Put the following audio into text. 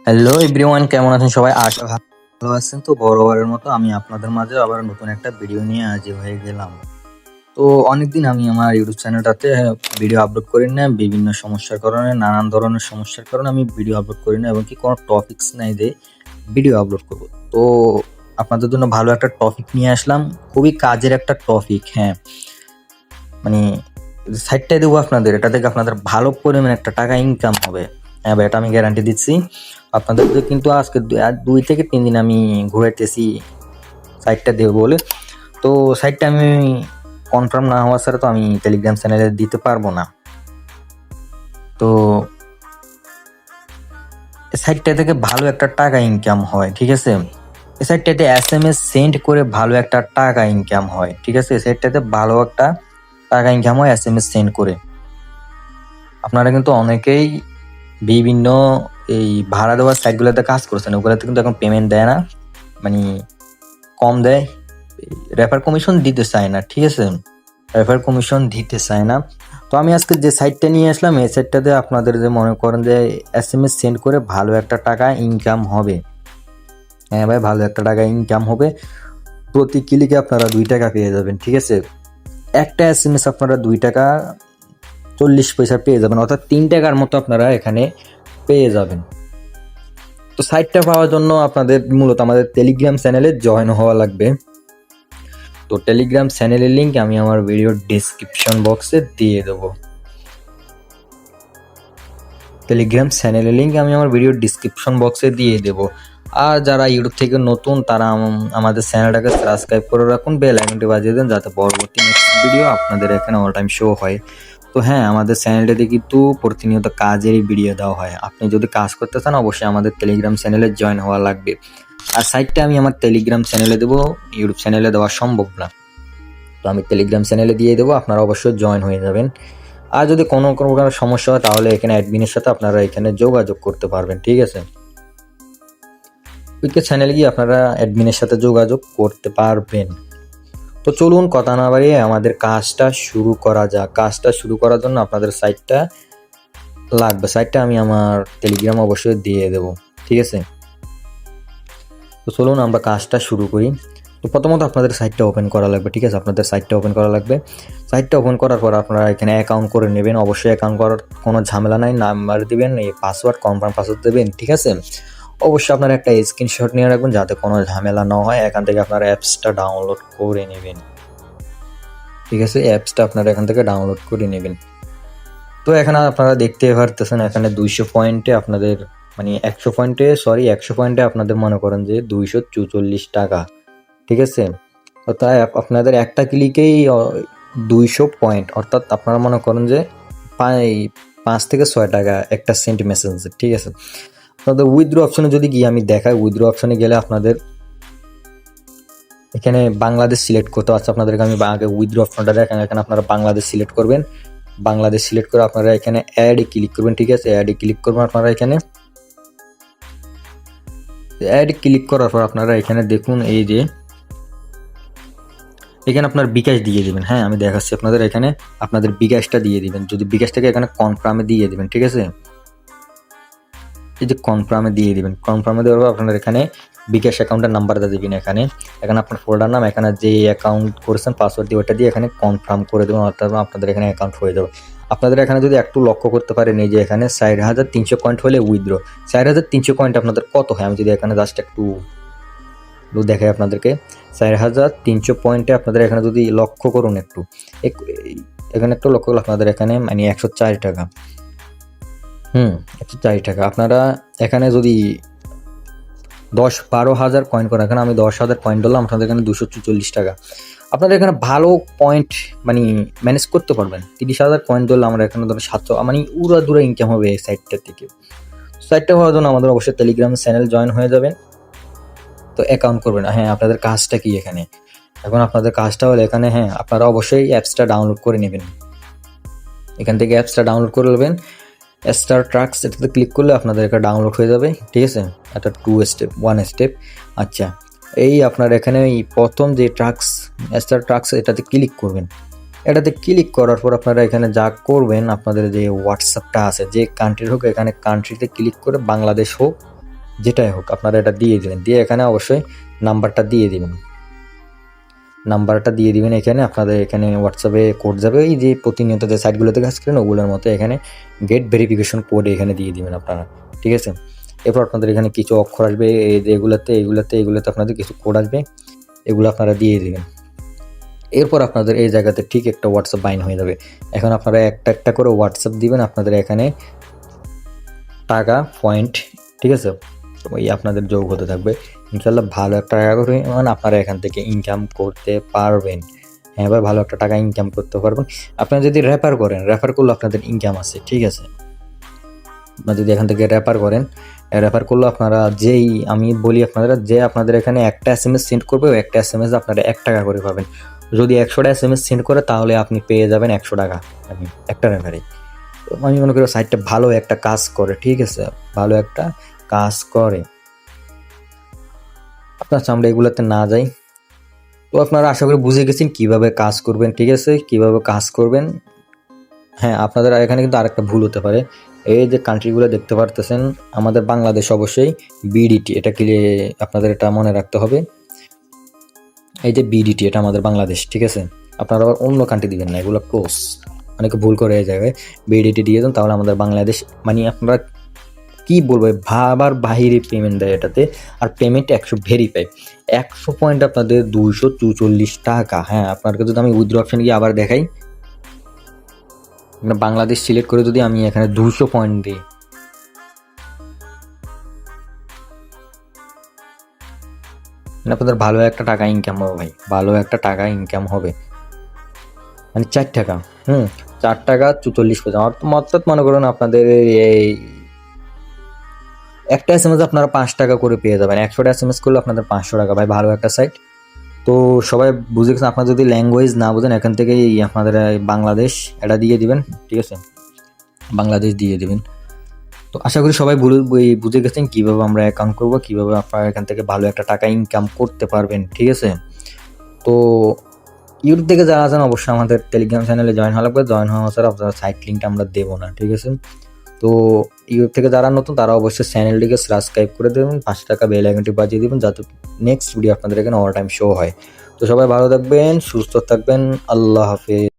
Hello everyone, কেমন আছেন সবাই? আশা ভালো আছেন। তো বরাবরের মতো আমি আপনাদের মাঝে আবার নতুন একটা ভিডিও নিয়ে হাজির হয়ে গেলাম। তো অনেকদিন আমি আমার ইউটিউব চ্যানেলটাতে ভিডিও আপলোড করি না, বিভিন্ন সমস্যার কারণে, নানান ধরনের সমস্যার কারণে আমি ভিডিও আপলোড করি না এবং কি কোনো টপিকস নাই যে ভিডিও আপলোড করব। তো আপনাদের জন্য ভালো একটা টপিক নিয়ে আসলাম, খুবই কাজের একটা টপিক। হ্যাঁ, মানে সাইটটাই দেবো আপনাদের, এটা থেকে আপনাদের ভালো পরিমাণে একটা টাকা ইনকাম হবে। হ্যাঁ ভাই, এটা আমি গ্যারান্টি দিচ্ছি আপনাদের। কিন্তু আজকে 2 থেকে 3 দিন আমি ঘুরাইতেছি সাইটটা দেবো বলে। তো সাইটটা আমি কনফার্ম না হওয়া ছাড়া তো আমি টেলিগ্রাম চ্যানেলে দিতে পারবো না। তো সাইটটা থেকে ভালো একটা টাকা ইনকাম হয়, ঠিক আছে। এই সাইটটাতে SMS সেন্ড করে ভালো একটা টাকা ইনকাম হয়, ঠিক আছে। সাইটটাতে ভালো একটা টাকা ইনকাম হয় SMS সেন্ড করে। আপনারা কিন্তু অনেকেই বিভিন্ন এই ভাড়া দেওয়ার সাইটগুলোতে কাজ করছেন, ওগুলোতে কিন্তু এখন পেমেন্ট দেয় না, মানে কম দেয়, রেফার কমিশন দিতে চায় না, ঠিক আছে। রেফার কমিশন দিতে চায় না। তো আমি আজকে যে সাইটটা নিয়ে আসলাম, এই সাইটটাতে আপনাদের যে মনে করেন যে SMS সেন্ড করে ভালো একটা টাকা ইনকাম হবে। হ্যাঁ ভাই, ভালো একটা টাকা ইনকাম হবে। প্রতি ক্লিকে আপনারা 2 টাকা পেয়ে যাবেন, ঠিক আছে। একটা SMS আপনারা 2 টাকা 40 পয়সা পেয়ে যাবেন, অর্থাৎ 3 টাকার মতো আপনারা এখানে পেয়ে যাবেন। তো সাইটটা পাওয়ার জন্য আপনাদের মূলত আমাদের টেলিগ্রাম চ্যানেলে জয়েন হওয়া লাগবে। তো টেলিগ্রাম চ্যানেলের লিঙ্ক আমি আমার ভিডিওর ডেসক্রিপশন বক্সে দিয়ে দেবো। টেলিগ্রাম চ্যানেলের লিঙ্ক আমি আমার ভিডিওর ডিসক্রিপশন বক্সে দিয়ে দেবো। আর যারা ইউটিউব থেকে নতুন, তারা আমাদের চ্যানেলটাকে সাবস্ক্রাইব করে রাখুন, বেল আইকনটি বাজিয়ে দেন, যাতে পরবর্তী নেক্সট ভিডিও আপনাদের এখানে অল টাইম শো হয়। তো হ্যাঁ, আমাদের চ্যানেলটাতে কিন্তু প্রতিনিয়ত কাজেরই ভিডিও দেওয়া হয়। আপনি যদি কাজ করতে চান, অবশ্যই আমাদের টেলিগ্রাম চ্যানেলে জয়েন হওয়া লাগবে। আর সাইটটা আমি আমার টেলিগ্রাম চ্যানেলে দেবো, ইউটিউব চ্যানেলে দেওয়া সম্ভব না। তো আমি টেলিগ্রাম চ্যানেলে দিয়ে দেবো, আপনারা অবশ্যই জয়েন হয়ে যাবেন। আর যদি কোনো প্রকার সমস্যা হয়, তাহলে এখানে অ্যাডমিনের সাথে আপনারা এখানে যোগাযোগ করতে পারবেন, ঠিক আছে। উইকের চ্যানেলে গিয়ে আপনারা অ্যাডমিনের সাথে যোগাযোগ করতে পারবেন। তো চলুন কথা না বাড়িয়ে আমাদের কাজটা শুরু করা যাক। কাজটা শুরু করার জন্য আপনাদের সাইটটা লাগবে। সাইটটা আমি আমার টেলিগ্রাম অবশ্যই দিয়ে দেবো, ঠিক আছে। তো চলুন আমরা কাজটা শুরু করি। তো প্রথমত আপনাদের সাইটটা ওপেন করা লাগবে, ঠিক আছে। আপনাদের সাইটটা ওপেন করা লাগবে। সাইটটা ওপেন করার পর আপনারা এখানে অ্যাকাউন্ট করে নেবেন। অবশ্যই অ্যাকাউন্ট করার কোনো ঝামেলা নাই, নাম্বার দিবেন, এই পাসওয়ার্ড, কনফার্ম পাসওয়ার্ড দেবেন, ঠিক আছে। অবশ্যই আপনারা একটা স্ক্রিনশট নিয়ে রাখবেন, যাতে কোনো ঝামেলা না হয়। এখান থেকে আপনারা অ্যাপসটা ডাউনলোড করে নেবেন, ঠিক আছে। অ্যাপসটা আপনারা এখান থেকে ডাউনলোড করে নেবেন। তো এখানে আপনারা দেখতে পারতেছেন, এখানে 200 পয়েন্টে আপনাদের, মানে 100 পয়েন্টে আপনাদের মনে করেন যে 244 টাকা, ঠিক আছে। তো তাই আপনাদের একটা ক্লিকেই 200 পয়েন্ট, অর্থাৎ আপনারা মনে করেন যে 5 থেকে 6 টাকা একটা সেন্ট মেসেজ, ঠিক আছে। আপনাদের উইথড্র অপশনে যদি গিয়ে আমি দেখাই, উইথড্র অপশনে গেলে আপনাদের এখানে বাংলাদেশ সিলেক্ট করতে হচ্ছে। আপনাদেরকে আমি আগে উইথড্র অপশনটা দেখেন, এখানে আপনারা বাংলাদেশ সিলেক্ট করবেন। বাংলাদেশ সিলেক্ট করে আপনারা এখানে অ্যাডে ক্লিক করবেন, ঠিক আছে। অ্যাডে ক্লিক করবেন আপনারা এখানে। অ্যাড ক্লিক করার পর আপনারা এখানে দেখুন, এই যে এখানে আপনার বিকাশ দিয়ে দিবেন। হ্যাঁ, আমি দেখাচ্ছি আপনাদের, এখানে আপনাদের বিকাশটা দিয়ে দিবেন। যদি বিকাশটাকে এখানে কনফার্মে দিয়ে দিবেন, ঠিক আছে। এই যে কনফার্মে দিয়ে দিবেন, কনফার্মে দেওয়ার পর আপনার এখানে বিকাশ অ্যাকাউন্টের নাম্বারটা দিবেন। এখানে এখানে আপনার ফোল্ডার নাম, এখানে যে অ্যাকাউন্ট করেছেন পাসওয়ার্ড দিয়ে ওটা দিয়ে এখানে কনফার্ম করে দেবেন, অর্থাৎ আপনাদের এখানে অ্যাকাউন্ট হয়ে যাবে। আপনাদের এখানে যদি একটু লক্ষ্য করতে পারেন, এই যে এখানে 4,300 পয়েন্ট হলে উইথড্র। 4,300 পয়েন্ট আপনাদের কত হয়, আমি যদি এখানে জাস্ট একটু দেখাই আপনাদেরকে। 4,300 পয়েন্টে আপনাদের এখানে যদি লক্ষ্য করুন, একটু এখানে একটু লক্ষ্য করলে আপনাদের এখানে মানে 104 টাকা। 104 টাকা। আপনারা এখানে যদি 12 হাজার কয়েন করেন, এখানে আমি 10,000 পয়েন্ট ধরলাম, আপনাদের এখানে 244 টাকা। আপনাদের এখানে ভালো পয়েন্ট মানে ম্যানেজ করতে পারবেন। 30,000 পয়েন্ট ধরলে আমরা এখানে ধরুন 700, মানে উড়াদুরা ইনকাম হবে এই সাইটটা থেকে। সাইটটা হওয়ার জন্য আমাদের অবশ্যই টেলিগ্রাম চ্যানেল জয়েন হয়ে যাবেন। তো অ্যাকাউন্ট করবেন। হ্যাঁ, আপনাদের কাজটা কি এখানে, এখন আপনাদের কাজটা হলো এখানে, হ্যাঁ, আপনারা অবশ্যই অ্যাপসটা ডাউনলোড করে নেবেন। এখান থেকে অ্যাপসটা ডাউনলোড করে নেবেন। স্টার ট্রাক্স, এটাতে ক্লিক করলে আপনাদের এটা ডাউনলোড হয়ে যাবে, ঠিক আছে। এটা 1 স্টেপ। আচ্ছা, এই আপনার এখানে এই প্রথম যে ট্রাক্স, স্টার ট্রাক্স, এটাতে ক্লিক করবেন। এটাতে ক্লিক করার পর আপনারা এখানে যা করবেন, আপনাদের যে হোয়াটসঅ্যাপটা আছে, যে কান্ট্রির হোক, এখানে কান্ট্রিতে ক্লিক করে বাংলাদেশ হোক, যেটাই হোক আপনারা এটা দিয়ে দিবেন, দিয়ে এখানে অবশ্যই নাম্বারটা দিয়ে দিবেন, এখানে আপনাদের এখানে হোয়াটসঅ্যাপে কোড যাবে, এই যে প্রতিনিয়ত যে সাইটগুলোতে কাজ করেন ওগুলোর মতো এখানে গেট ভেরিফিকেশন কোড এখানে দিয়ে দিবেন আপনারা, ঠিক আছে। এরপর আপনাদের এখানে কিছু অক্ষর আসবে, এগুলোতে আপনাদের কিছু কোড আসবে, এগুলো আপনারা দিয়ে দিবেন। এরপর আপনাদের এই জায়গাতে ঠিক একটা হোয়াটসঅ্যাপ বাইন হয়ে যাবে। এখন আপনারা একটা একটা করে হোয়াটসঅ্যাপ দিবেন, আপনাদের এখানে টাকা পয়েন্ট, ঠিক আছে, ওই আপনাদের যোগ হতে থাকবে ইনশাল্লাহ। ভালো একটা টাকা করে মানে আপনারা এখান থেকে ইনকাম করতে পারবেন। হ্যাঁ ভাই, ভালো একটা টাকা ইনকাম করতে পারবেন। আপনারা যদি রেফার করেন, রেফার করলে আপনাদের ইনকাম আছে, ঠিক আছে। আপনারা যদি এখান থেকে রেফার করেন, রেফার করলে আপনারা আমি বলি আপনারা যে আপনাদের এখানে একটা SMS সেন্ড করবে, ওই একটা SMS আপনারা 1 টাকা করে পাবেন। যদি 100টা SMS সেন্ড করে তাহলে আপনি পেয়ে যাবেন 100 টাকা একটা রেফারে। আমি মনে করি সাইটটা ভালো একটা কাজ করে, ঠিক আছে, ভালো একটা কাজ করে। আপনার আমরা এগুলোতে না যাই, তো আপনারা আশা করি বুঝে গেছেন কিভাবে কাজ করবেন, ঠিক আছে, কিভাবে কাজ করবেন। হ্যাঁ, আপনাদের এখানে কিন্তু আরেকটা ভুল হতে পারে, এই যে কান্ট্রিগুলো দেখতে পারতেছেন আমাদের বাংলাদেশ অবশ্যই BDT, এটা আপনাদের এটা মনে রাখতে হবে। এই যে BDT এটা আমাদের বাংলাদেশ, ঠিক আছে। আপনারা আবার অন্য কান্ট্রি দিবেন না, এগুলো ক্লোজ, অনেকে ভুল করে এই জায়গায় BDT দিয়ে দেন, তাহলে আমাদের বাংলাদেশ মানে আপনারা কি বলবো ভাবার বাহিরে পেমেন্ট দেয় এটাতে। আর পেমেন্ট 100 ভেরিফাই, 100 পয়েন্ট আপনাদের 244 টাকা। হ্যাঁ, আপনাকে যদি আমি উইথড্র অপশন গিয়ে আবার দেখাই, বাংলাদেশ সিলেক্ট করে যদি আমি এখানে 200 পয়েন্ট দিই, আপনাদের ভালো একটা টাকা ইনকাম হবে ভাই, ভালো একটা টাকা ইনকাম হবে। মানে 4 টাকা, 4 টাকা 44 পয়সা, অর্থাৎ মনে করুন আপনাদের এই একটা SMS আপনারা 5 টাকা করে পেয়ে যাবেন, 100টা SMS করলে আপনাদের 500 টাকা। ভাই ভালো একটা সাইট। তো সবাই বুঝে গেছেন। আপনারা যদি ল্যাঙ্গুয়েজ না বোঝেন এখান থেকেই আপনাদের বাংলাদেশ এটা দিয়ে দিবেন, ঠিক আছে, বাংলাদেশ দিয়ে দিবেন। তো আশা করি সবাই বুঝে গেছেন কীভাবে আমরা অ্যাকাউন্ট করবো, কীভাবে আপনারা এখান থেকে ভালো একটা টাকা ইনকাম করতে পারবেন, ঠিক আছে। তো ইউটিউব থেকে যারা আছেন অবশ্যই আমাদের টেলিগ্রাম চ্যানেলে জয়েন হওয়া লাগবে। জয়েন হওয়া ছাড়া আপনারা সাইট লিঙ্কটা আমরা দেবো না, ঠিক আছে। তো ইউটিউব থেকে যারা নতুন তারা অবশ্যই চ্যানেলটিকে সাবস্ক্রাইব করে দেবেন, 5 টাকা বেল আইকনটি বাজিয়ে দেবেন, যাতে নেক্সট ভিডিও আপনাদের এখানে অল টাইম শো হয়। তো সবাই ভালো থাকবেন, সুস্থ থাকবেন, আল্লাহ হাফেজ।